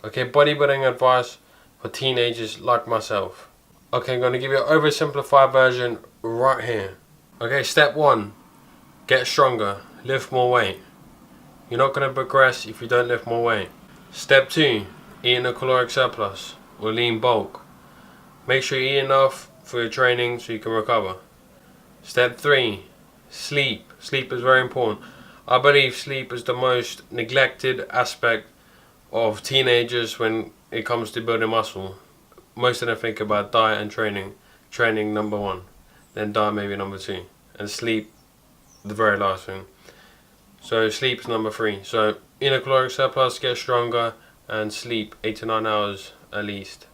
Okay, bodybuilding advice for teenagers like myself. Okay, I'm going to give you an oversimplified version right here. Okay, step 1. Get stronger. Lift more weight. You're not going to progress if you don't lift more weight. Step 2. Eat in a caloric surplus or lean bulk. Make sure you eat enough for your training so you can recover. Step 3. Sleep. Sleep is very important. I believe sleep is the most neglected aspect of teenagers when it comes to building muscle. Most of them think about diet and training. Training number 1. Then diet maybe number 2. And sleep the very last thing. So sleep is number 3. So in a caloric surplus, get stronger, and sleep 8 to 9 hours at least.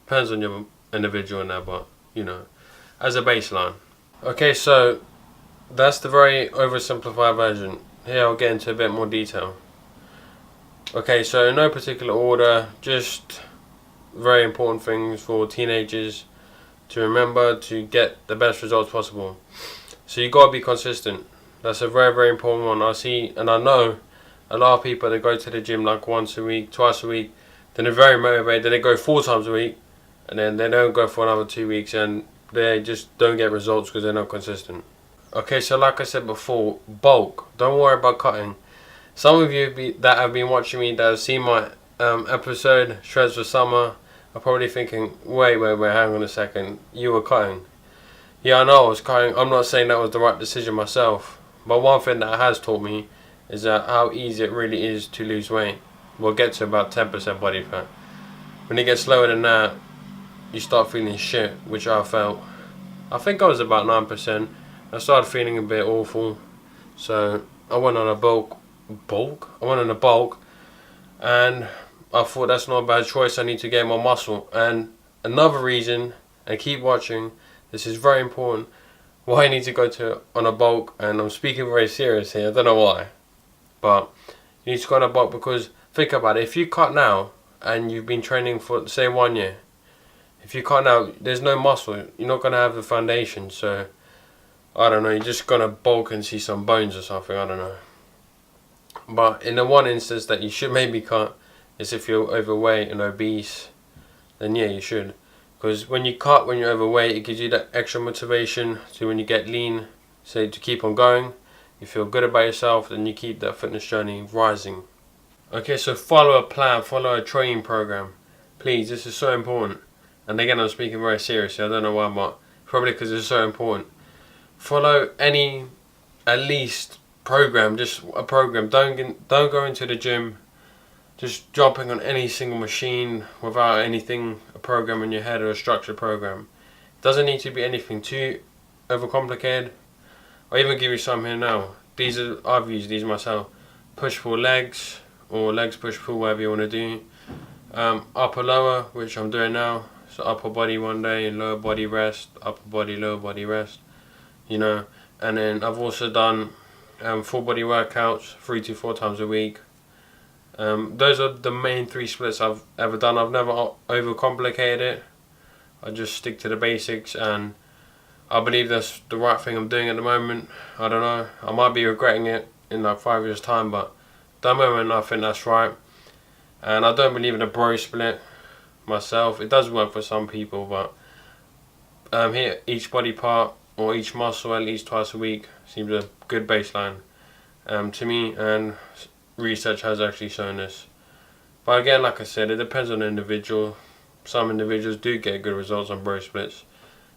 Depends on your individual and that, but you know, as a baseline. Okay, so that's the very oversimplified version. Here I'll get into a bit more detail. Okay, so in no particular order, just very important things for teenagers to remember to get the best results possible. So you gotta be consistent. That's a very, very important one. I see and I know a lot of people that go to the gym like once a week, twice a week, then they're very motivated, then they go 4 times a week, and then they don't go for another 2 weeks and they just don't get results because they're not consistent. Okay, so like I said before, bulk. Don't worry about cutting. Some of you that have been watching me, that have seen my episode, Shreds for Summer, are probably thinking, wait, hang on a second, you were cutting. Yeah, I know I was cutting. I'm not saying that was the right decision myself. But one thing that has taught me is that how easy it really is to lose weight. We'll get to about 10% body fat. When it gets lower than that, you start feeling shit, which I felt. I think I was about 9%. I started feeling a bit awful. So I went on a bulk, and I thought that's not a bad choice. I need to gain more muscle. And another reason, and keep watching, this is very important, why I need to go on a bulk, and I'm speaking very serious here, I don't know why, but you need to go on a bulk because think about it, if you cut now and you've been training for say 1 year, if you cut now, there's no muscle, you're not going to have the foundation, so I don't know, you're just going to bulk and see some bones or something, I don't know. But in the one instance that you should maybe cut is if you're overweight and obese, then yeah, you should. Because when you cut, when you're overweight, it gives you that extra motivation to when you get lean, say to keep on going. You feel good about yourself, then you keep that fitness journey rising. Okay, so follow a plan, follow a training program. Please, this is so important. And again, I'm speaking very seriously, I don't know why, but probably because it's so important. Follow any, at least, program, just a program. Don't go into the gym just jumping on any single machine without anything, a program in your head or a structured program. It doesn't need to be anything too overcomplicated. I'll even give you some here now. I've used these myself. Push pull legs, or legs push pull, whatever you want to do. Upper lower, which I'm doing now. So upper body one day, lower body rest, upper body, lower body rest. You know, and then I've also done full body workouts 3 to 4 times a week. Those are the main 3 splits I've ever done. I've never overcomplicated it. I just stick to the basics, and I believe that's the right thing I'm doing at the moment. I don't know, I might be regretting it in like 5 years time, but at the moment I think that's right. And I don't believe in a bro split myself. It does work for some people, but here each body part or each muscle at least twice a week seems a good baseline to me, and research has actually shown this. But again, like I said, it depends on the individual. Some individuals do get good results on bro splits.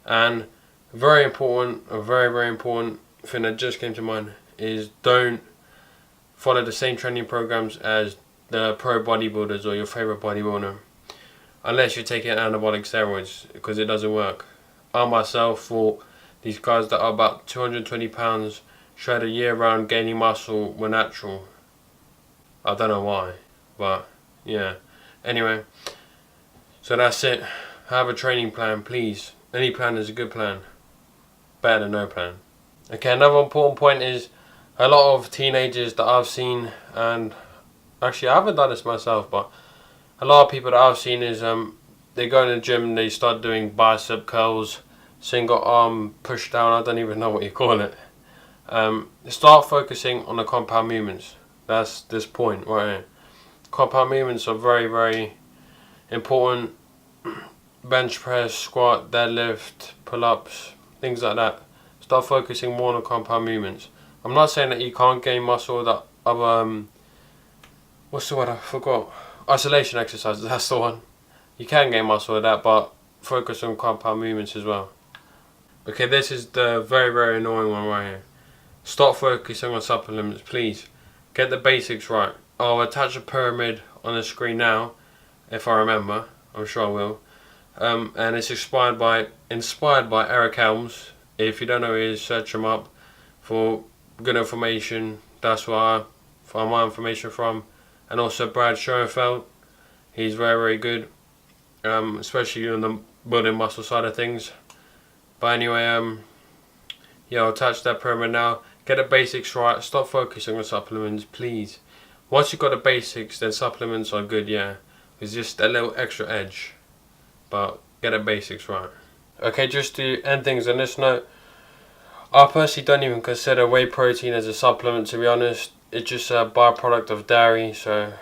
And very important, a very, very important thing that just came to mind is don't follow the same training programs as the pro bodybuilders or your favorite bodybuilder, unless you're taking anabolic steroids, because it doesn't work. I myself thought these guys that are about 220 pounds shred a year round gaining muscle were natural. I don't know why, but yeah. Anyway, so that's it. Have a training plan, please. Any plan is a good plan. Better than no plan. Okay, another important point is a lot of teenagers that I've seen, and actually I haven't done this myself, but a lot of people that I've seen is they go in the gym and they start doing bicep curls, single arm push down, I don't even know what you call it. Start focusing on the compound movements. That's this point right here. compound movements are very, very important. Bench press, squat, deadlift, pull-ups, things like that. Start focusing more on the compound movements. I'm not saying that you can't gain muscle with that other, what's the word, I forgot, isolation exercises, that's the one. You can gain muscle with that, but focus on compound movements as well. Okay, this is the very, very annoying one right here. Start focusing on supplements, please. Get the basics right. I'll attach a pyramid on the screen now, if I remember. I'm sure I will. And it's inspired by Eric Helms. If you don't know who he is, search him up for good information. That's where I find my information from. And also Brad Schoenfeld. He's very, very good, especially on the building muscle side of things. But anyway, yeah, I'll attach that pyramid now. Get the basics right. Stop focusing on supplements, please. Once you've got the basics, then supplements are good, yeah. It's just a little extra edge. But get the basics right. Okay, just to end things on this note, I personally don't even consider whey protein as a supplement, to be honest. It's just a byproduct of dairy, so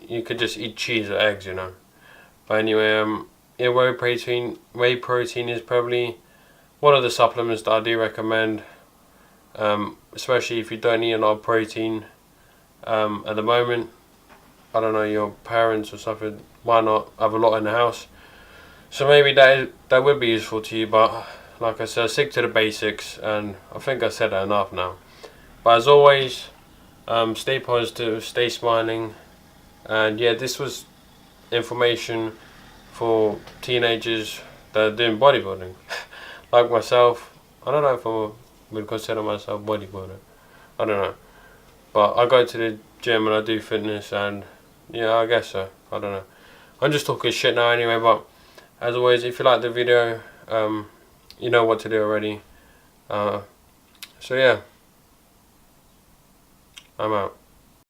you could just eat cheese or eggs, you know. But anyway, yeah, whey protein is probably one of the supplements that I do recommend, especially if you don't eat a lot of protein at the moment. I don't know, your parents or something might not have a lot in the house, so maybe that would be useful to you. But like I said, stick to the basics, and I think I said that enough now. But as always, stay positive, stay smiling, and yeah, this was information for teenagers that are doing bodybuilding. Like myself, I don't know if I would consider myself bodybuilder. I don't know, but I go to the gym and I do fitness, and yeah, I guess so. I don't know. I'm just talking shit now anyway. But as always, if you like the video, you know what to do already. So yeah, I'm out.